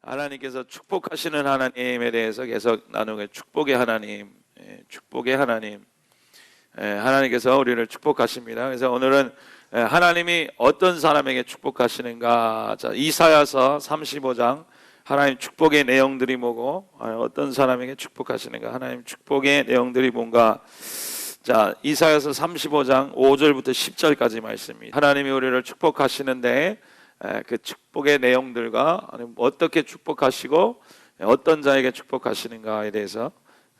하나님께서 축복하시는 하나님에 대해서 계속 나누고, 축복의 하나님, 축복의 하나님, 하나님께서 우리를 축복하십니다. 그래서 오늘은 하나님이 어떤 사람에게 축복하시는가. 자, 이사야서 35장 하나님 축복의 내용들이 뭐고, 어떤 사람에게 축복하시는가, 하나님 축복의 내용들이 뭔가. 자, 이사야서 35장 5절부터 10절까지 말씀입니다. 하나님이 우리를 축복하시는데 그 축복의 내용들과 어떻게 축복하시고 어떤 자에게 축복하시는가에 대해서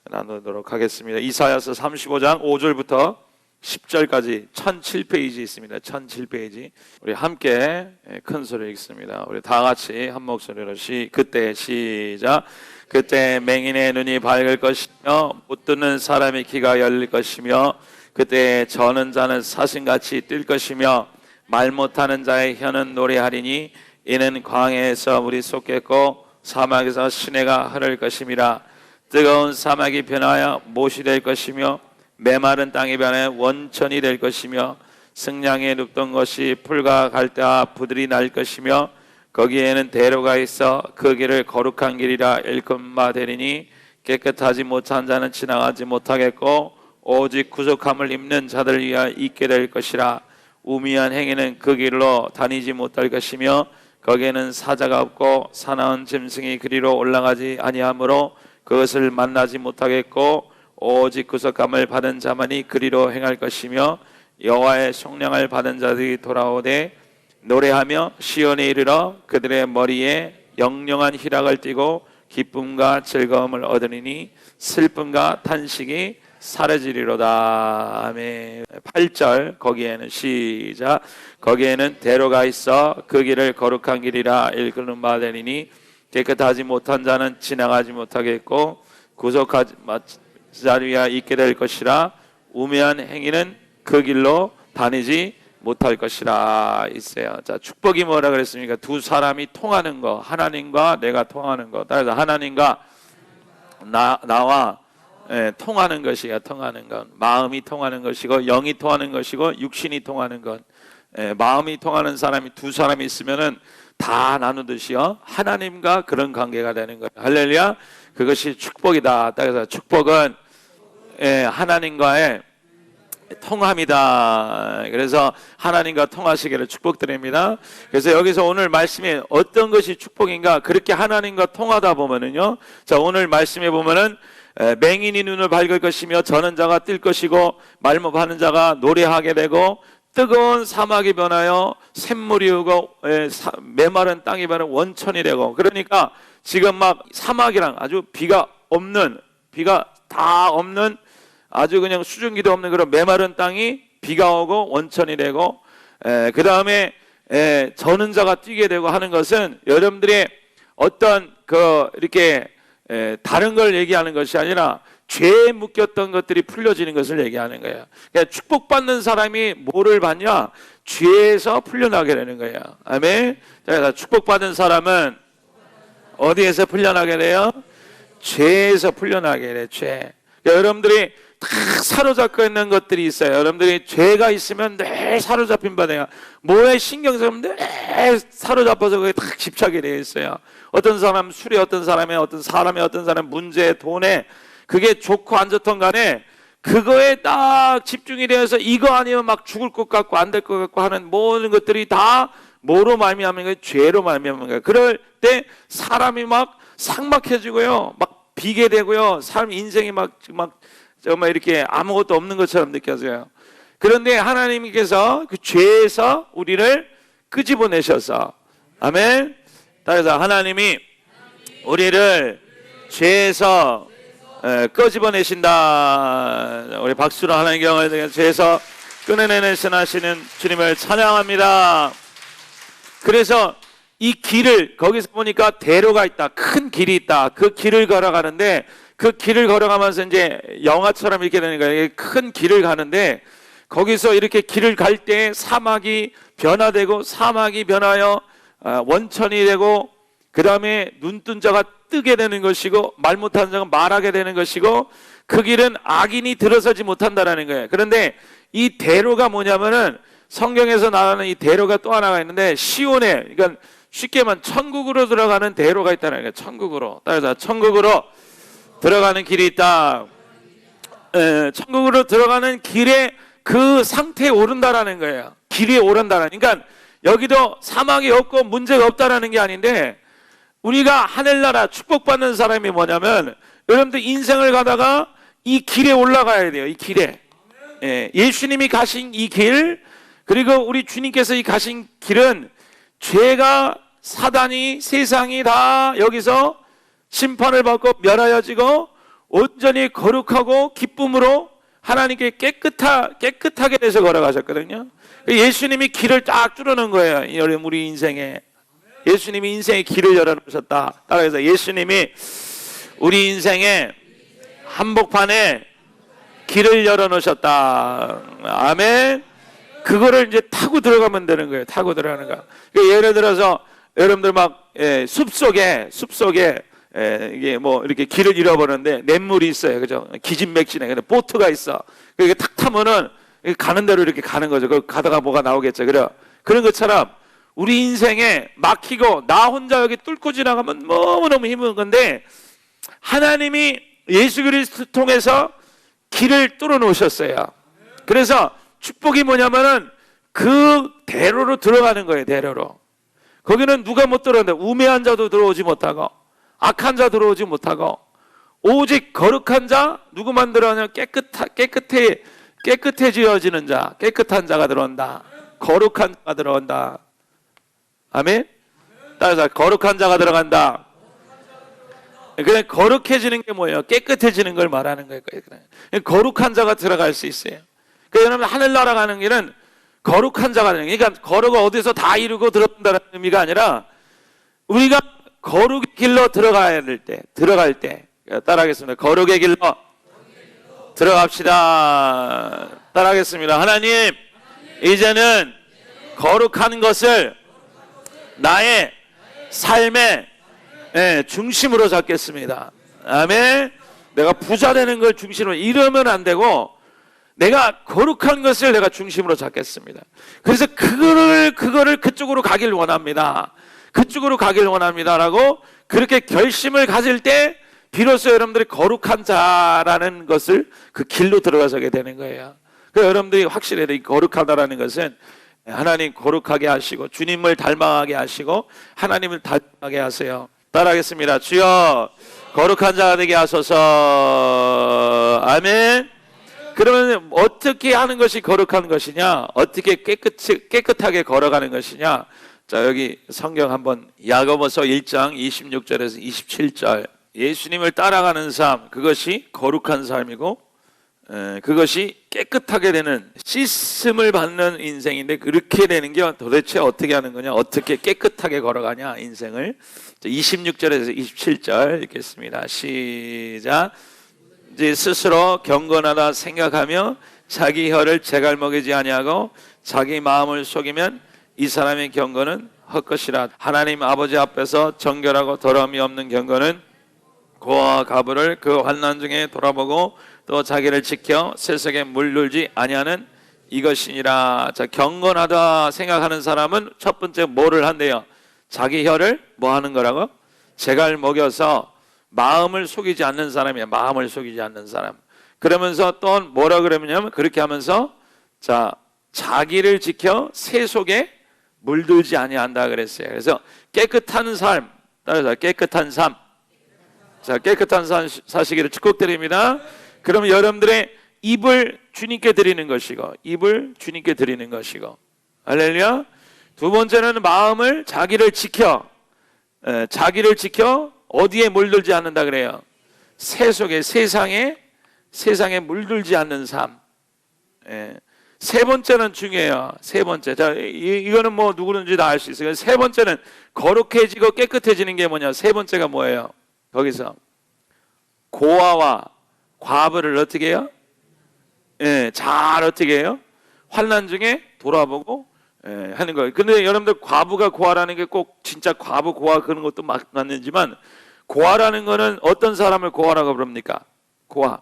나누도록 하겠습니다. 이사야서 35장 5절부터 10절까지 1007페이지 있습니다. 1007페이지. 우리 함께 큰 소리로 읽습니다. 우리 다 같이 한 목소리로 그때 시작. 그때 맹인의 눈이 밝을 것이며 못 듣는 사람의 귀가 열릴 것이며 그때 저는 자는 사슴같이 뛸 것이며 말 못하는 자의 혀는 노래하리니 이는 광야에서 물이 솟겠고 사막에서 시내가 흐를 것임이라. 뜨거운 사막이 변하여 못이 될 것이며 메마른 땅이 변하여 원천이 될 것이며 승량에 눕던 것이 풀과 갈대와 부들이 날 것이며 거기에는 대로가 있어 그 길을 거룩한 길이라 일컫는 바 되리니 깨끗하지 못한 자는 지나가지 못하겠고 오직 구속함을 입는 자들 위하여 있게 될 것이라. 우미한 행위는 그 길로 다니지 못할 것이며 거기에는 사자가 없고 사나운 짐승이 그리로 올라가지 아니하므로 그것을 만나지 못하겠고 오직 구속함을 받은 자만이 그리로 행할 것이며 여호와의 속량을 받은 자들이 돌아오되 노래하며 시온에 이르러 그들의 머리에 영영한 희락을 띠고 기쁨과 즐거움을 얻으리니 슬픔과 탄식이 사라지리로다. 아멘. 8절 거기에는 시작. 거기에는 대로가 있어 그 길을 거룩한 길이라 일컫는 바 되리니 깨끗하지 못한 자는 지나가지 못하겠고 구속하지 자리에 있게 될 것이라. 우매한 행위는 그 길로 다니지 못할 것이라 있어요. 자, 축복이 뭐라 그랬습니까? 두 사람이 통하는 거, 하나님과 내가 통하는 거. 따라서 하나님과 나와 통하는 것이야. 통하는 것, 마음이 통하는 것이고 영이 통하는 것이고 육신이 통하는 것. 마음이 통하는 사람이 두 사람이 있으면은 다 나누듯이요 하나님과 그런 관계가 되는 거예요. 할렐루야. 그것이 축복이다. 따라서 축복은 하나님과의 통함이다. 그래서 하나님과 통하시기를 축복드립니다. 그래서 여기서 오늘 말씀이 어떤 것이 축복인가, 그렇게 하나님과 통하다 보면은요, 자, 오늘 말씀에 보면은 맹인이 눈을 밝을 것이며 저는 자가 뛸 것이고 말 못하는 자가 노래하게 되고 뜨거운 사막이 변하여 샘물이 오고 메마른 땅이 변하여 원천이 되고. 그러니까 지금 막 사막이랑 아주 비가 다 없는 아주 그냥 수증기도 없는 그런 메마른 땅이 비가 오고 원천이 되고, 그 다음에 저는 자가 뛰게 되고 하는 것은 여러분들의 어떤 이렇게 다른 걸 얘기하는 것이 아니라 죄에 묶였던 것들이 풀려지는 것을 얘기하는 거예요. 그러니까 축복받는 사람이 뭐를 받냐? 죄에서 풀려나게 되는 거예요. 아멘. 그래서 축복받은 사람은 어디에서 풀려나게 돼요? 죄에서 풀려나게 돼요. 죄. 그러니까 여러분들이 다 사로잡고 있는 것들이 있어요. 여러분들이 죄가 있으면 늘 사로잡힌 바돼요. 뭐에 신경 쓰면 늘 사로잡아서 그게 딱 집착이 되어 있어요. 어떤 사람 술에, 어떤 사람의 문제, 돈에, 그게 좋고 안 좋던 간에 그거에 딱 집중이 되어서 이거 아니면 막 죽을 것 같고 안 될 것 같고 하는 모든 것들이 다 뭐로 말미암는 거예요? 죄로 말미암는 거예요. 그럴 때 사람이 막 삭막해지고요, 막 비게 되고요, 사람 인생이 막 정말 이렇게 아무것도 없는 것처럼 느껴져요. 그런데 하나님께서 그 죄에서 우리를 끄집어내셔서, 아멘. 따라서 하나님이 우리를 죄에서 끄집어내신다. 우리 박수로 하나님께 영광을 드리며 죄에서 꺼내내는 신하시는 주님을 찬양합니다. 그래서 이 길을, 거기서 보니까 대로가 있다, 큰 길이 있다. 그 길을 걸어가는데, 그 길을 걸어가면서 이제 영화처럼 이렇게 되는 거예요. 큰 길을 가는데 거기서 이렇게 길을 갈 때 사막이 변화되고 사막이 변하여 원천이 되고, 그 다음에 눈뜬 자가 뜨게 되는 것이고 말 못하는 자가 말하게 되는 것이고, 그 길은 악인이 들어서지 못한다라는 거예요. 그런데 이 대로가 뭐냐면은 성경에서 나오는 이 대로가 또 하나가 있는데 시온에, 그러니까 쉽게 말하면 천국으로 들어가는 대로가 있다는 거예요. 천국으로. 따라서 천국으로 들어가는 길이 있다. 천국으로 들어가는 길에 그 상태에 오른다라는 거예요. 길이 오른다라는. 그러니까 여기도 사망이 없고 문제가 없다라는 게 아닌데, 우리가 하늘나라 축복받는 사람이 뭐냐면, 여러분들 인생을 가다가 이 길에 올라가야 돼요. 이 길에. 예수님이 가신 이 길, 그리고 우리 주님께서 이 가신 길은 죄가, 사단이, 세상이 다 여기서 심판을 받고 멸하여지고 온전히 거룩하고 기쁨으로 하나님께 깨끗하게 돼서 걸어가셨거든요. 예수님이 길을 딱 뚫어놓은 거예요. 여러분, 우리 인생에. 예수님이 인생의 길을 열어놓으셨다. 따라서 예수님이 우리 인생의 한복판에 길을 열어놓으셨다. 아멘. 그거를 이제 타고 들어가면 되는 거예요. 타고 들어가는 거. 그러니까 예를 들어서 여러분들 막 숲속에 이게 뭐 이렇게 길을 잃어버렸는데 냇물이 있어요. 그죠? 기진맥진해. 근데 보트가 있어. 그게 탁 타면은 가는 대로 이렇게 가는 거죠. 그 가다가 뭐가 나오겠죠. 그래. 그런 것처럼 우리 인생에 막히고 나 혼자 여기 뚫고 지나가면 너무너무 힘든 건데, 하나님이 예수 그리스도 통해서 길을 뚫어 놓으셨어요. 그래서 축복이 뭐냐면은 그 대로로 들어가는 거예요. 대로로. 거기는 누가 못 들어오는데, 우매한 자도 들어오지 못하고 악한 자 들어오지 못하고, 오직 거룩한 자, 누구만 들어오냐? 깨끗해지어지는 자, 깨끗한 자가 들어온다. 거룩한 자가 들어온다. 아멘. 따라서 거룩한 자가 들어간다. 그냥 거룩해지는 게 뭐예요? 깨끗해지는 걸 말하는 거예요. 거룩한 자가 들어갈 수 있어요. 그러니까 여러분, 하늘나라 가는 길은 거룩한 자가 되는 거예요. 그러니까 거룩을 어디서 다 이루고 들어간다는 의미가 아니라, 우리가 거룩의 길로 들어갈 때 따라하겠습니다. 거룩의 길로 들어갑시다. 따라하겠습니다. 하나님, 이제는 거룩한 것을 나의 삶의 중심으로 잡겠습니다. 아멘. 내가 부자 되는 걸 중심으로, 이러면 안 되고 내가 거룩한 것을 내가 중심으로 잡겠습니다. 그래서 그거를 그쪽으로 가길 원합니다. 그쪽으로 가길 원합니다라고 그렇게 결심을 가질 때 비로소 여러분들이 거룩한 자라는 것을 그 길로 들어가게 되는 거예요. 그래서 여러분들이 확실해야 돼. 거룩하다라는 것은 하나님 거룩하게 하시고 주님을 닮아가게 하시고 하나님을 닮아가게 하세요. 따라하겠습니다. 주여, 거룩한 자가 되게 하소서. 아멘. 그러면 어떻게 하는 것이 거룩한 것이냐? 어떻게 깨끗하게 걸어가는 것이냐? 자, 여기 성경 한번, 야고보서 1장 26절에서 27절. 예수님을 따라가는 삶, 그것이 거룩한 삶이고, 그것이 깨끗하게 되는, 씻음을 받는 인생인데, 그렇게 되는 게 도대체 어떻게 하는 거냐? 어떻게 깨끗하게 걸어가냐? 인생을. 26절에서 27절 읽겠습니다. 시작. 이제 스스로 경건하다 생각하며 자기 혀를 제갈먹이지 아니하고 자기 마음을 속이면 이 사람의 경건은 헛것이라. 하나님 아버지 앞에서 정결하고 더러움이 없는 경건은 고아와 가부를 그 환난 중에 돌아보고 또 자기를 지켜 세속에 물들지 아니하는 이것이니라. 자, 경건하다 생각하는 사람은 첫 번째 뭐를 한대요? 자기 혀를 뭐 하는 거라고? 제갈 먹여서 마음을 속이지 않는 사람이야. 마음을 속이지 않는 사람. 그러면서 또 뭐라 그러냐면, 그렇게 하면서 자, 자기를 지켜 세속에 물들지 아니한다 그랬어요. 그래서 깨끗한 삶, 따라서 깨끗한 삶. 자, 깨끗한 삶 사시기를 축복드립니다. 그러면 여러분들의 입을 주님께 드리는 것이고, 입을 주님께 드리는 것이고, 할렐루야. 두 번째는 마음을, 자기를 지켜 어디에 물들지 않는다 그래요? 세속에, 세상에 물들지 않는 삶. 세 번째는 중요해요. 세 번째. 자, 이거는 뭐 누구든지 다 알 수 있어요. 세 번째는 거룩해지고 깨끗해지는 게 뭐냐? 세 번째가 뭐예요? 거기서 고아와 과부를 어떻게 해요? 잘 어떻게 해요? 환난 중에 돌아보고 하는 거예요. 근데 여러분들, 과부가 고아라는 게 꼭 진짜 과부 고아 그런 것도 맞는지만, 고아라는 거는 어떤 사람을 고아라고 부릅니까? 고아.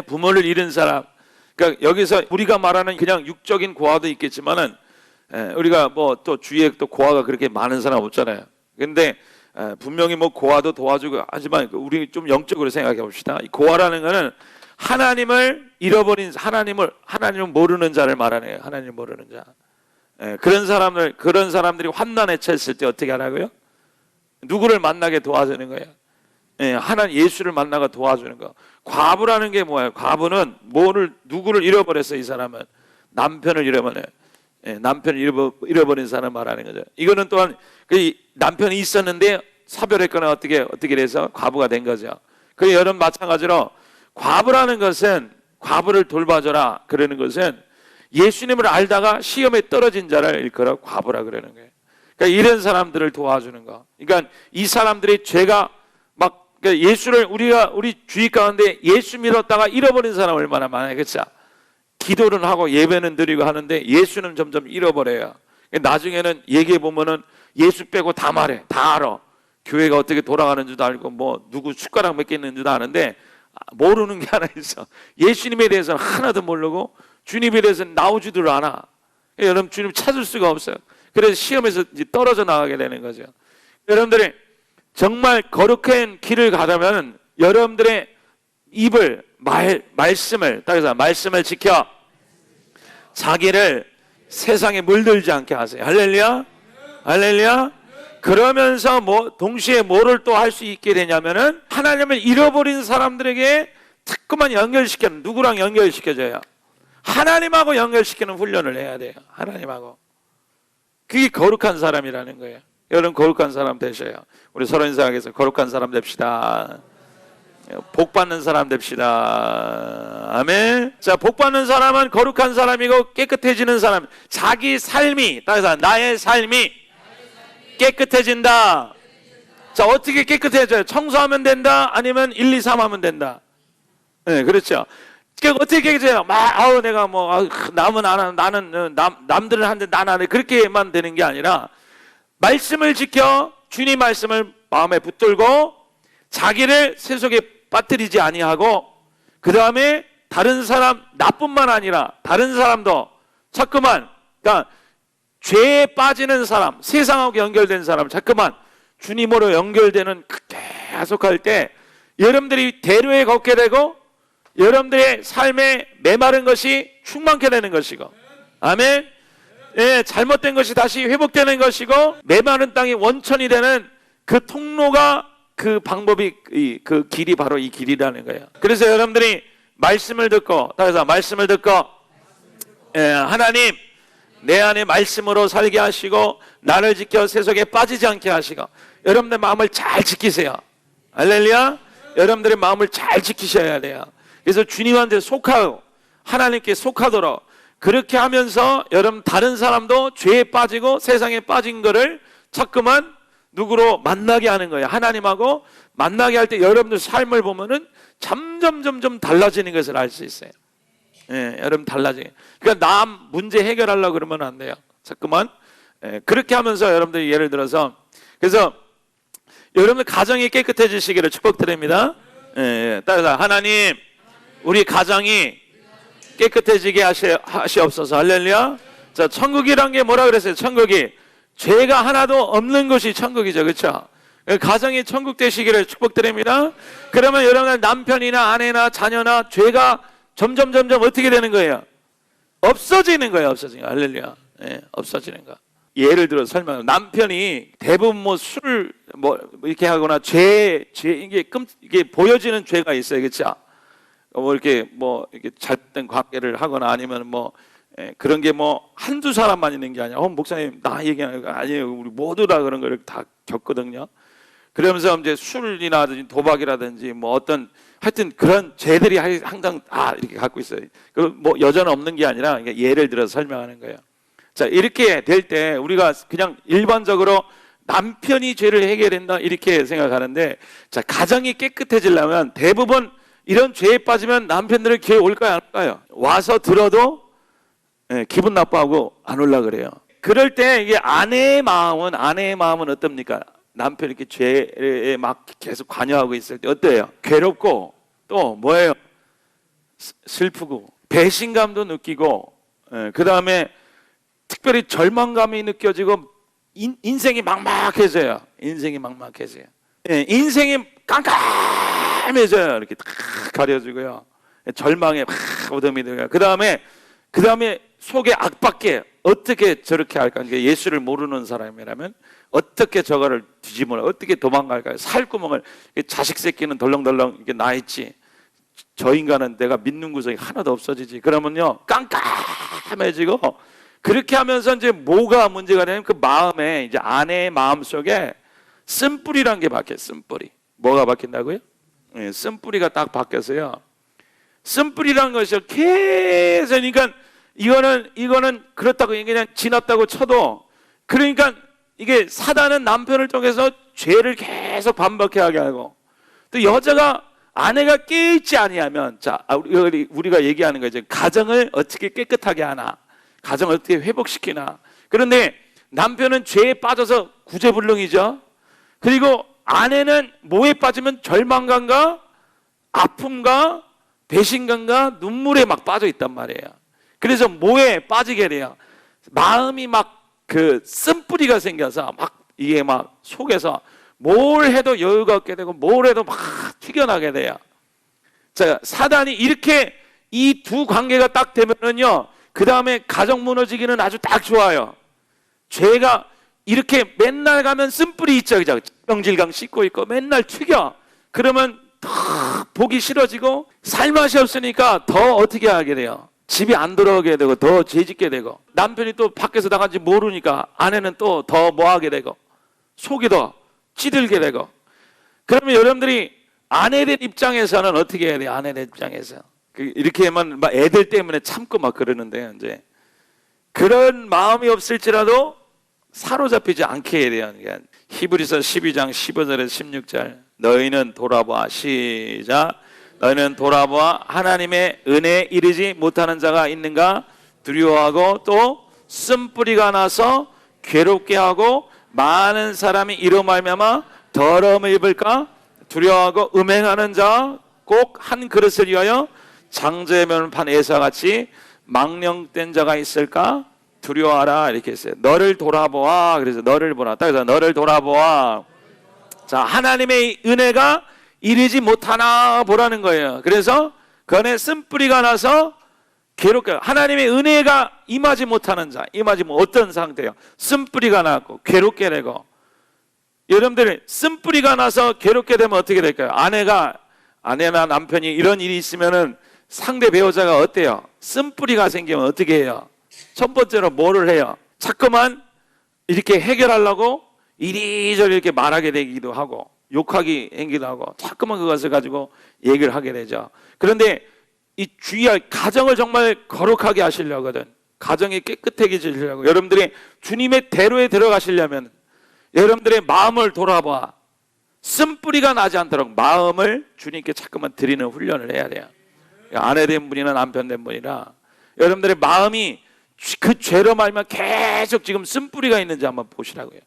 부모를 잃은 사람. 그러니까 여기서 우리가 말하는 그냥 육적인 고아도 있겠지만은 우리가 뭐 또 주위에 또 고아가 그렇게 많은 사람 없잖아요. 근데 분명히 뭐 고아도 도와주고 하지만 우리 좀 영적으로 생각해 봅시다. 이 고아라는 거는 하나님을 잃어버린 하나님을 모르는 자를 말하네요. 하나님을 모르는 자. 그런 사람들이 환난에 처했을 때 어떻게 하라고요? 누구를 만나게 도와주는 거예요? 하나님 예수를 만나가 도와주는 거. 과부라는 게 뭐예요? 과부는 누구를 잃어버렸어? 이 사람은 남편을 잃어버려요. 남편을 잃어버린 사람 말하는 거죠. 이거는 또한 그 남편이 있었는데 사별했거나 어떻게 돼서 과부가 된 거죠. 그 여러분 마찬가지로 과부라는 것은 과부를 돌봐줘라 그러는 것은 예수님을 알다가 시험에 떨어진 자를 일컬어 과부라 그러는 거예요. 그러니까 이런 사람들을 도와주는 거. 그러니까 이 사람들이 죄가 그러니까 예수를 우리 주위 가운데 예수 믿었다가 잃어버린 사람 얼마나 많아요, 그렇죠? 기도는 하고 예배는 드리고 하는데 예수는 점점 잃어버려요. 나중에는 얘기해 보면은 예수 빼고 다 말해, 다 알아. 교회가 어떻게 돌아가는 줄도 알고 뭐 누구 숟가락 몇 개 있는 줄도 아는데 모르는 게 하나 있어. 예수님에 대해서는 하나도 모르고 주님에 대해서는 나오지도 않아. 여러분 주님 찾을 수가 없어요. 그래서 시험에서 이제 떨어져 나가게 되는 거죠. 여러분들이 정말 거룩한 길을 가려면 여러분들의 입을 말씀을 따라서 말씀을 지켜 자기를 세상에 물들지 않게 하세요. 할렐루야, 할렐루야. 그러면서 동시에 뭐를 또 할 수 있게 되냐면은 하나님을 잃어버린 사람들에게 자꾸만 연결시키는 누구랑 연결시켜줘요? 하나님하고 연결시키는 훈련을 해야 돼요. 하나님하고. 그게 거룩한 사람이라는 거예요. 여러분 거룩한 사람 되셔요. 우리 서로 인사하겠습니다. 거룩한 사람 됩시다. 복 받는 사람 됩시다. 아멘. 자, 복 받는 사람은 거룩한 사람이고 깨끗해지는 사람. 자기 삶이 따라서 나의 삶이 깨끗해진다. 자, 어떻게 깨끗해져요? 청소하면 된다? 아니면 1, 2, 3 하면 된다? 네, 그렇죠. 어떻게 깨끗해져요? 내가 남은 안 하는, 나는 남들은 하는데 나는 안 해. 그렇게만 되는 게 아니라 말씀을 지켜 주님 말씀을 마음에 붙들고 자기를 세속에 빠뜨리지 아니하고 그 다음에 다른 사람 나뿐만 아니라 다른 사람도 자꾸만 그러니까 죄에 빠지는 사람 세상하고 연결된 사람 자꾸만 주님으로 연결되는 계속할 때 여러분들이 대로에 걷게 되고 여러분들의 삶에 메마른 것이 충만케 되는 것이고 아멘. 잘못된 것이 다시 회복되는 것이고 메마른 땅이 원천이 되는 그 통로가 그 방법이 그 길이 바로 이 길이라는 거예요. 그래서 여러분들이 말씀을 듣고 따라서 말씀을 듣고 하나님 내 안에 말씀으로 살게 하시고 나를 지켜 세속에 빠지지 않게 하시고 여러분들 마음을 잘 지키세요. 할렐루야. 여러분들의 마음을 잘 지키셔야 돼요. 그래서 주님한테 속하고 하나님께 속하도록 그렇게 하면서 여러분 다른 사람도 죄에 빠지고 세상에 빠진 거를 자꾸만 누구로 만나게 하는 거예요. 하나님하고 만나게 할 때 여러분들 삶을 보면은 점점 달라지는 것을 알 수 있어요. 여러분 달라지게. 그러니까 남 문제 해결하려고 그러면 안 돼요. 자꾸만 그렇게 하면서 여러분들이 예를 들어서 그래서 여러분들 가정이 깨끗해지시기를 축복드립니다. 따라서 하나님 우리 가정이 깨끗해지게 하시옵소서. 할렐루야. 자, 천국이란 게 뭐라 그랬어요? 천국이 죄가 하나도 없는 것이 천국이죠. 그렇죠? 가정이 천국 되시기를 축복드립니다. 그러면 여러분 남편이나 아내나 자녀나 죄가 점점 어떻게 되는 거예요? 없어지는 거예요. 없어지는 거. 할렐루야. 없어지는 거. 예를 들어 설명. 남편이 대부분 술 이렇게 하거나 이게 보여지는 죄가 있어요. 그렇죠? 이렇게 잘못된 관계를 하거나 아니면 그런 게 한두 사람만 있는 게 아니야. 목사님 나 얘기하는 거 아니에요. 우리 모두가 그런 걸 다 겪거든요. 그러면서 이제 술이라든지 도박이라든지 어떤 하여튼 그런 죄들이 항상 다 이렇게 갖고 있어요. 여자는 없는 게 아니라 예를 들어서 설명하는 거예요. 자, 이렇게 될 때 우리가 그냥 일반적으로 남편이 죄를 해결한다 이렇게 생각하는데 자, 가정이 깨끗해지려면 대부분 이런 죄에 빠지면 남편들은 교회 올까요 안 올까요? 와서 들어도 기분 나빠하고 안 올라 그래요. 그럴 때 이게 아내의 마음은 어떻습니까? 남편이 이렇게 죄에 막 계속 관여하고 있을 때 어때요? 괴롭고 또 뭐예요? 슬프고 배신감도 느끼고 그 다음에 특별히 절망감이 느껴지고 인생이 막막해져요. 인생이 막막해져요. 예, 인생이 깜깜해져요. 이렇게 딱 가려지고요. 절망에 막 어둠이 들어요. 그 다음에 속에 악밖에 어떻게 저렇게 할까? 예수를 모르는 사람이라면 어떻게 저거를 뒤집어라, 어떻게 도망갈까요? 살구멍을, 자식 새끼는 덜렁덜렁 이게 나 있지, 저 인간은 내가 믿는 구석이 하나도 없어지지. 그러면요 깜깜해지고, 그렇게 하면서 이제 뭐가 문제가 되냐면 그 마음에, 이제 아내의 마음 속에 쓴뿌리란 게 박혀요. 쓴뿌리. 뭐가 박힌다고요? 네, 쓴뿌리가 딱 박혀서요. 쓴뿌리란 것이 계속, 그러니까 이거는 그렇다고 그냥 지났다고 쳐도, 그러니까 이게 사단은 남편을 통해서 죄를 계속 반복하게 하고, 또 여자가, 아내가 깨있지 아니하면, 자, 우리가 얘기하는 거죠. 가정을 어떻게 깨끗하게 하나, 가정을 어떻게 회복시키나. 그런데 남편은 죄에 빠져서 구제불능이죠. 그리고 아내는 뭐에 빠지면 절망감과 아픔과 배신감과 눈물에 막 빠져 있단 말이에요. 그래서 뭐에 빠지게 돼요? 마음이 막 그 쓴뿌리가 생겨서 막 이게 막 속에서 뭘 해도 여유가 없게 되고 뭘 해도 막 튀겨나게 돼요. 자, 사단이 이렇게 이 두 관계가 딱 되면은요, 그 다음에 가정 무너지기는 아주 딱 좋아요. 죄가 이렇게 맨날 가면 쓴뿌리 있죠, 그죠? 병질강 씻고 있고 맨날 튀겨. 그러면 더 보기 싫어지고 살맛이 없으니까 더 어떻게 하게 돼요? 집에 안 들어오게 되고 더 죄짓게 되고, 남편이 또 밖에서 나간지 모르니까 아내는 또 더 뭐하게 되고 속이 더 찌들게 되고. 그러면 여러분들이 아내들 입장에서는 어떻게 해야 돼요? 아내들 입장에서 이렇게만 막 애들 때문에 참고 막 그러는데, 이제 그런 마음이 없을지라도 사로잡히지 않게 해야 돼요. 그러니까 히브리서 12장 15절에서 16절, 너희는 돌아봐, 시작. 너희는 돌아보아 하나님의 은혜에 이르지 못하는 자가 있는가 두려워하고, 또 쓴뿌리가 나서 괴롭게 하고 많은 사람이 이로 말미암아 더러움을 입을까 두려워하고, 음행하는 자 꼭 한 그릇을 위하여 장자의 면을 판 에사같이 망령된 자가 있을까 두려워하라, 이렇게 했어요. 너를 돌아보아. 그래서 너를 보라. 딱 해서 너를 돌아보아. 자, 하나님의 은혜가 이르지 못하나 보라는 거예요. 그래서 그 안에 쓴뿌리가 나서 괴롭게, 하나님의 은혜가 임하지 못하는 자, 임하지 못, 어떤 상태예요? 쓴뿌리가 나고 괴롭게 되고. 여러분들, 쓴뿌리가 나서 괴롭게 되면 어떻게 될까요? 아내나 남편이 이런 일이 있으면은 상대 배우자가 어때요? 쓴뿌리가 생기면 어떻게 해요? 첫 번째로 뭐를 해요? 자꾸만 이렇게 해결하려고 이리저리 이렇게 말하게 되기도 하고, 욕하기 행기도 하고, 자꾸만 그것을 가지고 얘기를 하게 되죠. 그런데 이 주의할, 가정을 정말 거룩하게 하시려거든, 가정이 깨끗해지려고, 여러분들이 주님의 대로에 들어가시려면 여러분들의 마음을 돌아봐. 쓴뿌리가 나지 않도록 마음을 주님께 자꾸만 드리는 훈련을 해야 돼요. 아내 된 분이나 남편 된 분이나 여러분들의 마음이 그 죄로 말면 계속 지금 쓴뿌리가 있는지 한번 보시라고요.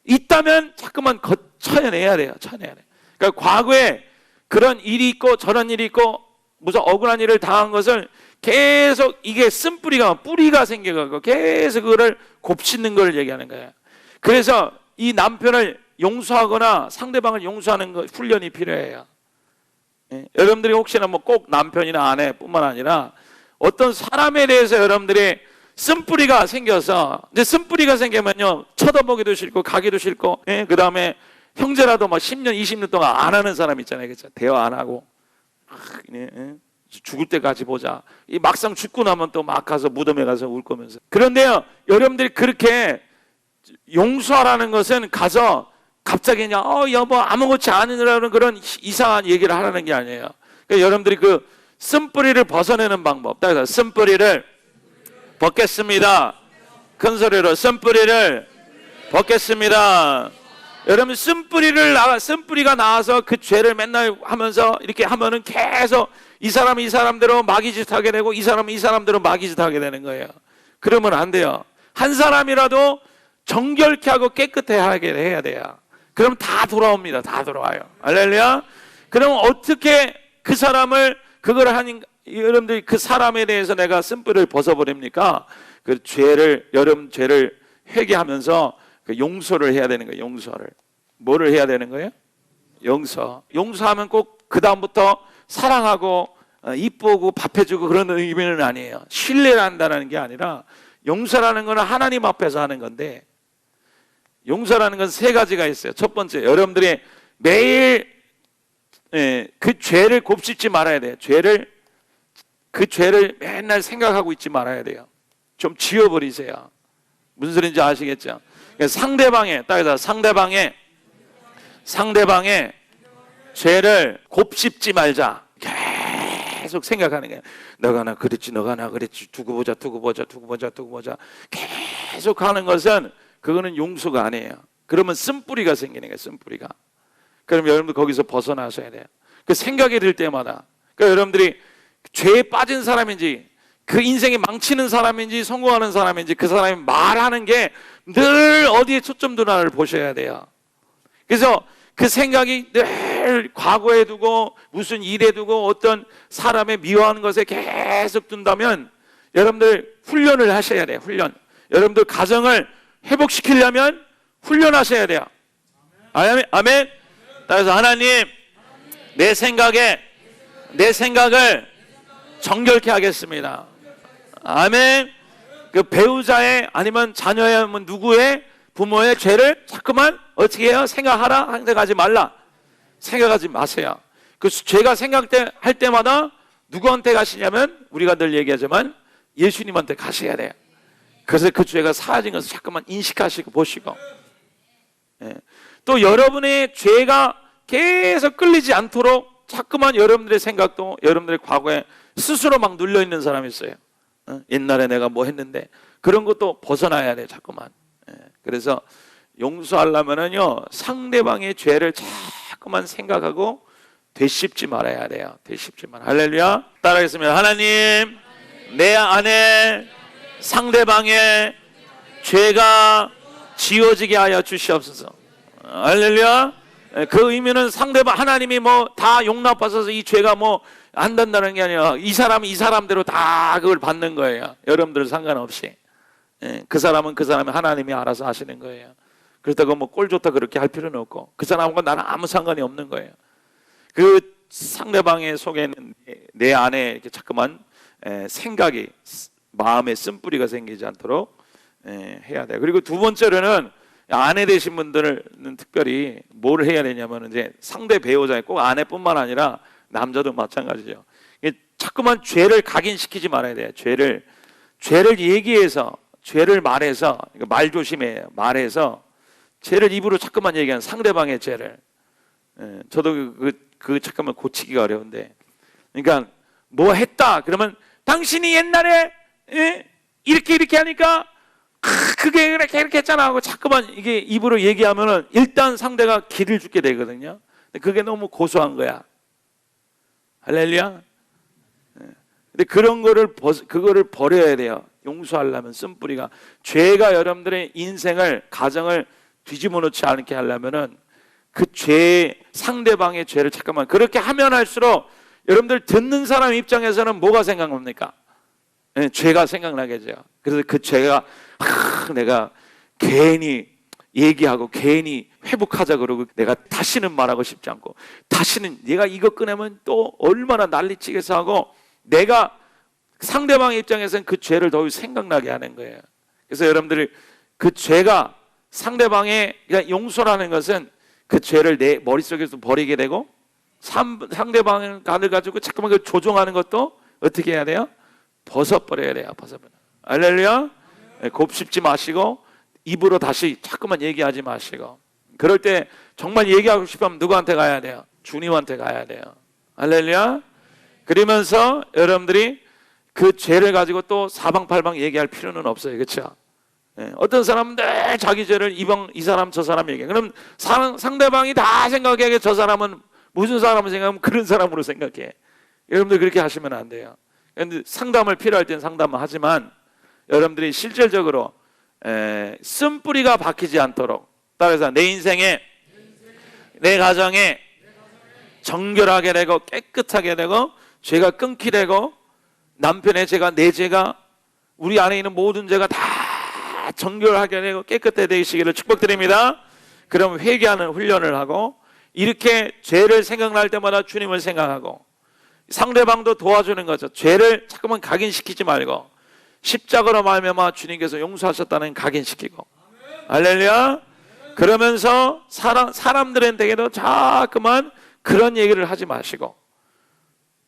있다면 자꾸만 쳐내야 돼요. 쳐내야 돼요. 그러니까 과거에 그런 일이 있고 저런 일이 있고 무슨 억울한 일을 당한 것을 계속, 이게 쓴뿌리가, 뿌리가 생겨가지고 계속 그거를 곱씹는 걸 얘기하는 거예요. 그래서 이 남편을 용서하거나 상대방을 용서하는 거 훈련이 필요해요. 예? 여러분들이 혹시나 뭐 꼭 남편이나 아내뿐만 아니라 어떤 사람에 대해서 여러분들이 쓴뿌리가 생겨서, 이제 쓴뿌리가 생기면요, 쳐다보기도 싫고 가기도 싫고, 예? 그 다음에 형제라도 막 10년 20년 동안 안 하는 사람 있잖아요, 그렇죠? 대화 안 하고, 예? 죽을 때까지 보자. 이 막상 죽고 나면 또 막 가서 무덤에 가서 울 거면서. 그런데요, 여러분들이 그렇게 용서하라는 것은 가서 갑자기 그냥 여보 아무것도 아니라는 그런 이상한 얘기를 하라는 게 아니에요. 그러니까 여러분들이 그 쓴뿌리를 벗어내는 방법, 딱 해서 쓴뿌리를 벗겠습니다. 큰 소리로 쓴뿌리를 벗겠습니다. 여러분, 쓴뿌리가 나와서 그 죄를 맨날 하면서 이렇게 하면은 계속 이 사람대로 마귀짓 하게 되고, 이 사람대로 마귀짓 하게 되는 거예요. 그러면 안 돼요. 한 사람이라도 정결케 하고 깨끗해 하게 해야 돼요. 그럼 다 돌아옵니다. 다 돌아와요. 할렐루야. 그럼 어떻게 그 사람을, 그걸 하는, 여러분들이 그 사람에 대해서 내가 쓴뿌리를 벗어버립니까? 그 죄를, 여러분 죄를 회개하면서 그 용서를 해야 되는 거예요. 용서를. 뭐를 해야 되는 거예요? 용서. 용서하면 꼭 그 다음부터 사랑하고 이쁘고 밥해주고 그런 의미는 아니에요. 신뢰를 한다는 게 아니라, 용서라는 거는 하나님 앞에서 하는 건데, 용서라는 건 세 가지가 있어요. 첫 번째, 여러분들이 매일 그 죄를 곱씹지 말아야 돼요. 그 죄를 맨날 생각하고 있지 말아야 돼요. 좀 지워버리세요. 무슨 소리인지 아시겠죠? 그러니까 상대방의 죄를 곱씹지 말자. 계속 생각하는 거예요. 너가 나 그랬지, 두고 보자. 계속 하는 것은, 그거는 용서가 아니에요. 그러면 쓴뿌리가 생기는 거예요. 쓴뿌리가. 그럼 여러분들 거기서 벗어나셔야 돼요. 그 생각이 들 때마다, 그러니까 여러분들이 죄에 빠진 사람인지, 그 인생이 망치는 사람인지 성공하는 사람인지, 그 사람이 말하는 게 늘 어디에 초점 두나를 보셔야 돼요. 그래서 그 생각이 늘 과거에 두고, 무슨 일에 두고, 어떤 사람의 미워하는 것에 계속 둔다면, 여러분들 훈련을 하셔야 돼요. 훈련. 여러분들 가정을 회복시키려면 훈련하셔야 돼요. 아멘. 따라서 하나님, 내 생각을 정결케 하겠습니다. 아멘. 그 배우자의, 아니면 자녀의, 아니면 누구의, 부모의 죄를 자꾸만 어떻게 해요? 생각하라? 생각하지 말라. 생각하지 마세요. 그 죄가 생각할 때마다 누구한테 가시냐면, 우리가 늘 얘기하지만 예수님한테 가셔야 돼요. 그래서 그 죄가 사라진 것을 자꾸만 인식하시고 보시고, 또 여러분의 죄가 계속 끌리지 않도록 자꾸만 여러분들의 생각도, 여러분들의 과거에 스스로 막 눌려있는 사람이 있어요. 옛날에 내가 뭐 했는데, 그런 것도 벗어나야 돼요. 자꾸만. 그래서 용서하려면은요, 상대방의 죄를 자꾸만 생각하고 되씹지 말아야 돼요. 되씹지 말아야. 할렐루야. 따라하겠습니다. 하나님, 내 안에 상대방의 죄가 지워지게 하여 주시옵소서. 할렐루야. 그 의미는 상대방, 하나님이 뭐 다 용납하셔서 이 죄가 뭐 안 된다는 게 아니라, 이 사람대로 다 그걸 받는 거예요. 여러분들 상관없이. 그 사람은 하나님이 알아서 하시는 거예요. 그렇다고 뭐 꼴 좋다 그렇게 할 필요는 없고, 그 사람과 나는 아무 상관이 없는 거예요. 그 상대방의 속에는 내 안에 이렇게 자꾸만 생각이, 마음의 쓴뿌리가 생기지 않도록 해야 돼요. 그리고 두 번째로는, 아내 되신 분들은 특별히 뭘 해야 되냐면, 이제 상대 배우자에, 꼭 아내뿐만 아니라 남자도 마찬가지죠. 자꾸만 죄를 각인시키지 말아야 돼요. 죄를 얘기해서, 죄를 말해서, 말 조심해요. 말해서 죄를 입으로 자꾸만 얘기하는, 상대방의 죄를. 저도 잠깐만 고치기가 어려운데, 그러니까 뭐 했다 그러면, 당신이 옛날에 이렇게 하니까 그게 이렇게 했잖아 하고 자꾸만 이게 입으로 얘기하면은, 일단 상대가 기를 죽게 되거든요. 근데 그게 너무 고소한 거야. 할렐루야. 근데 그거를 버려야 돼요. 용서하려면, 쓴뿌리가. 죄가 여러분들의 인생을, 가정을 뒤집어 놓지 않게 하려면은, 그 상대방의 죄를 잠깐만, 그렇게 하면 할수록 여러분들 듣는 사람 입장에서는 뭐가 생각납니까? 죄가 생각나겠죠. 그래서 그 죄가, 내가 괜히 얘기하고 괜히 회복하자 그러고, 내가 다시는 말하고 싶지 않고, 다시는 얘가 이거 꺼내면 또 얼마나 난리치겠어 하고, 내가 상대방의 입장에서는 그 죄를 더 생각나게 하는 거예요. 그래서 여러분들이 그 죄가, 상대방의, 그러니까 용서라는 것은 그 죄를 내 머릿속에서 버리게 되고, 상대방을 가지고 자꾸만 그 조종하는 것도 어떻게 해야 돼요? 벗어버려야 돼요. 할렐루야. 곱씹지 마시고, 입으로 다시 자꾸만 얘기하지 마시고. 그럴 때 정말 얘기하고 싶으면 누구한테 가야 돼요? 주님한테 가야 돼요. 할렐루야. 그러면서 여러분들이 그 죄를 가지고 또 사방팔방 얘기할 필요는 없어요. 그렇죠? 어떤 사람은 늘 자기 죄를 이 사람 저 사람 얘기해. 그럼 상대방이 다 생각하기에 저 사람은 무슨 사람을 생각하면 그런 사람으로 생각해. 여러분들 그렇게 하시면 안 돼요. 그런데 상담을 필요할 땐 상담을 하지만, 여러분들이 실질적으로 쓴뿌리가 박히지 않도록, 따라서 내 인생에, 내 가정에 정결하게 되고 깨끗하게 되고, 죄가 끊기 되고, 남편의 죄가, 내 죄가 우리 안에 있는 모든 죄가 다 정결하게 되고 깨끗해 되시기를 축복드립니다. 그럼 회개하는 훈련을 하고, 이렇게 죄를 생각날 때마다 주님을 생각하고, 상대방도 도와주는 거죠. 죄를 자꾸만 각인시키지 말고 십자가로 말미암아 주님께서 용서하셨다는 각인시키고, 할렐루야. 그러면서 사람들한테도 자꾸만 그런 얘기를 하지 마시고,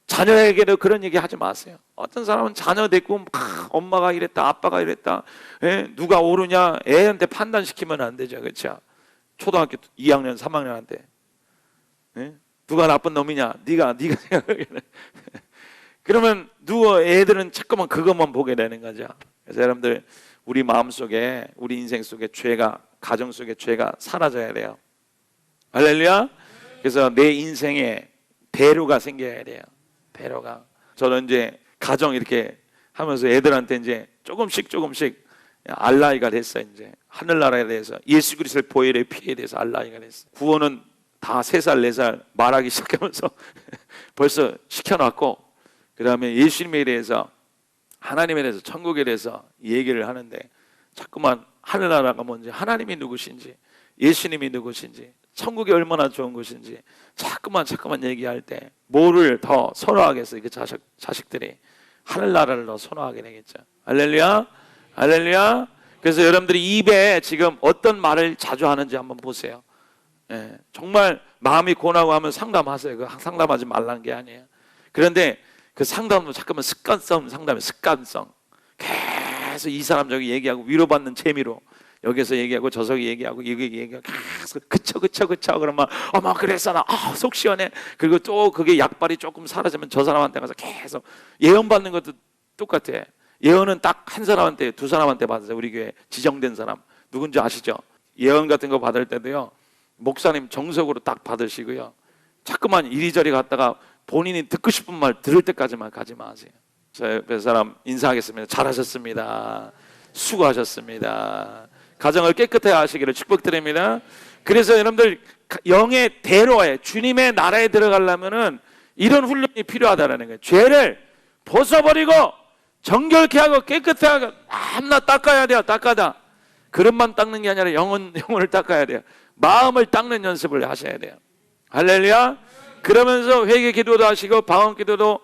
자녀에게도 그런 얘기 하지 마세요. 어떤 사람은 자녀 데리고 엄마가 이랬다, 아빠가 이랬다, 누가 옳으냐 애한테 판단시키면 안 되죠. 그렇죠? 초등학교 2학년 3학년한테 누가 나쁜 놈이냐, 네가 생각하기에는 그러면 애들은 자꾸만 그것만 보게 되는 거죠. 그래서 여러분들, 우리 마음속에, 우리 인생 속에 죄가, 가정 속에 죄가 사라져야 돼요. 할렐루야. 그래서 내 인생에 대로가 생겨야 돼요. 대로가. 저는 이제 가정 이렇게 하면서 애들한테 이제 조금씩 알라이가 됐어요. 이제 하늘나라에 대해서, 예수 그리스도의 보혈의 피에 대해서 알라이가 됐어요. 구원은 다 3살 4살 말하기 시작하면서 벌써 시켜놨고, 그 다음에 예수님에 대해서, 하나님에 대해서, 천국에 대해서 얘기를 하는데, 자꾸만 하늘나라가 뭔지, 하나님이 누구신지, 예수님이 누구신지, 천국이 얼마나 좋은 곳인지 자꾸만 얘기할 때 뭐를 더 선호하겠어요? 그 자식들이 하늘나라를 더 선호하게 되겠죠. 할렐루야. 할렐루야. 그래서 여러분들이 입에 지금 어떤 말을 자주 하는지 한번 보세요. 정말 마음이 고나고 하면 상담하세요. 그 상담하지 말라는 게 아니에요. 그런데 그 상담도 자꾸만 습관성 상담이에요. 습관성. 계속 이 사람 저기 얘기하고 위로받는 재미로 여기서 얘기하고 저석이 얘기하고 여기 얘기하고 계속 그쵸 그러면 어머 그래서 나 속 시원해. 그리고 또 그게 약발이 조금 사라지면 저 사람한테 가서 계속 예언 받는 것도 똑같아. 예언은 딱 한 사람한테, 두 사람한테 받으세요. 우리 교회 지정된 사람 누군지 아시죠? 예언 같은 거 받을 때도요, 목사님 정석으로 딱 받으시고요, 자꾸만 이리저리 갔다가 본인이 듣고 싶은 말 들을 때까지만 가지 마세요. 저 옆에 사람 인사하겠습니다. 잘하셨습니다. 수고하셨습니다. 가정을 깨끗하게 하시기를 축복드립니다. 그래서 여러분들, 영의 대로에, 주님의 나라에 들어가려면은 이런 훈련이 필요하다는 거예요. 죄를 벗어버리고 정결케 하고 깨끗하게 하고 밤낮 닦아야 돼요. 닦아다. 그릇만 닦는 게 아니라 영혼을 닦아야 돼요. 마음을 닦는 연습을 하셔야 돼요. 할렐루야. 그러면서 회개 기도도 하시고 방언 기도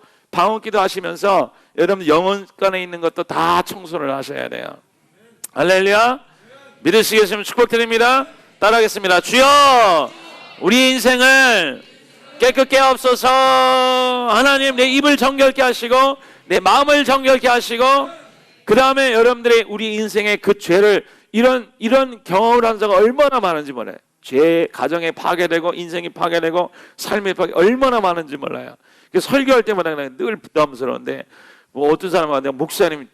하시면서 여러분 영혼간에 있는 것도 다 청소를 하셔야 돼요. 할렐루야. 믿으시겠으면 축복드립니다. 따라하겠습니다. 주여, 우리 인생을 깨끗게 하옵소서. 하나님, 내 입을 정결케 하시고 내 마음을 정결케 하시고, 그 다음에 여러분들이 우리 인생의 그 죄를, 이런 경험을 한 자가 얼마나 많은지 몰라요. 죄, 가정에 파괴되고 인생이 파괴되고 삶이 얼마나 많은지 몰라요. 그래서 설교할 때마다 늘 부담스러운데, 뭐 어떤 사람은 내가 목사님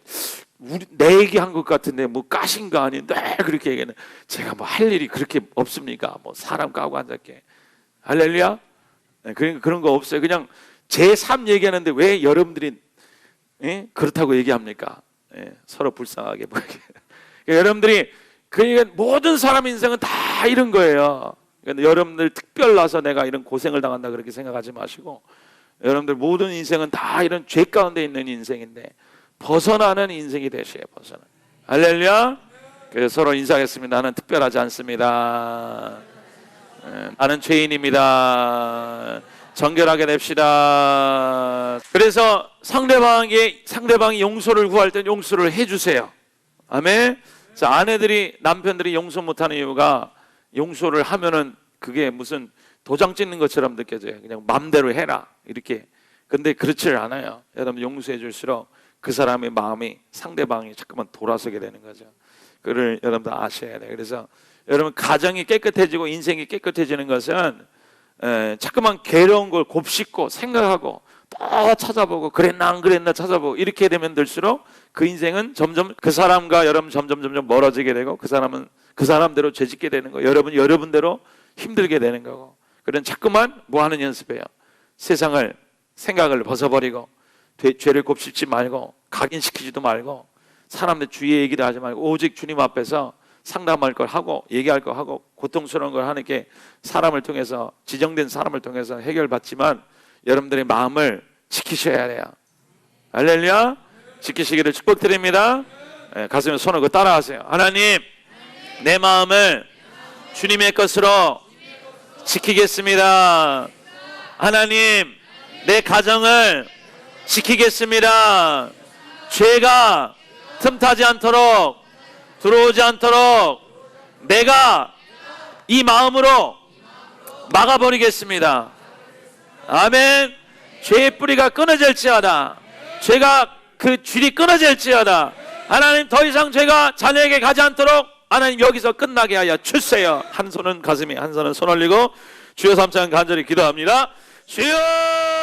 내 얘기한 것 같은데 뭐 까신 거 아닌데 그렇게 얘기하는, 제가 뭐 할 일이 그렇게 없습니까? 뭐 사람 까고 앉았게. 할렐루야. 그런 거 없어요. 그냥 제 삶 얘기하는데 왜 여러분들이 그렇다고 얘기합니까? 서로 불쌍하게 보이게. 여러분들이, 그러니까 모든 사람 인생은 다 이런 거예요. 그러니까 여러분들 특별나서 내가 이런 고생을 당한다 그렇게 생각하지 마시고, 여러분들 모든 인생은 다 이런 죄 가운데 있는 인생인데 벗어나는 인생이 되셔야 벗어나. 할렐루야. 그래서 서로 인사하겠습니다. 나는 특별하지 않습니다. 나는 죄인입니다. 정결하게 됩시다. 그래서 상대방이 용서를 구할 때 용서를 해주세요. 아멘. 자, 아내들이 남편들이 용서 못하는 이유가, 용서를 하면은 그게 무슨 도장 찍는 것처럼 느껴져요. 그냥 맘대로 해라 이렇게. 근데 그렇지 않아요. 여러분, 용서해 줄수록 그 사람의 마음이, 상대방이 자꾸만 돌아서게 되는 거죠. 그걸 여러분들 아셔야 돼요. 그래서 여러분, 가정이 깨끗해지고 인생이 깨끗해지는 것은 자꾸만 괴로운 걸 곱씹고 생각하고 또 찾아보고 그랬나 안 그랬나 찾아보고 이렇게 되면 될수록 그 인생은 점점 그 사람과 여러분 점점 멀어지게 되고, 그 사람은 그 사람대로 죄짓게 되는 거고, 여러분 여러분대로 힘들게 되는 거고. 그런 자꾸만 뭐 하는 연습이에요. 세상을, 생각을 벗어버리고 죄를 곱씹지 말고 각인시키지도 말고 사람들 주위에 얘기도 하지 말고 오직 주님 앞에서 상담할 걸 하고 얘기할 걸 하고 고통스러운 걸 하는 게 사람을 통해서, 지정된 사람을 통해서 해결받지만 여러분들의 마음을 지키셔야 돼요. 할렐루야. 지키시기를 축복드립니다. 가슴에 손을 얹고 따라하세요. 하나님, 내 마음을 주님의 것으로 지키겠습니다. 하나님, 내 가정을 지키겠습니다. 죄가 틈타지 않도록, 들어오지 않도록 내가 이 마음으로 막아버리겠습니다. 아멘. 죄의 뿌리가 끊어질지어다. 죄가 그 줄이 끊어질지어다. 하나님, 더 이상 죄가 자녀에게 가지 않도록 하나님 여기서 끝나게 하여 주세요. 한 손은 가슴에, 한 손은 손 올리고 주여 삼창 간절히 기도합니다. 주여!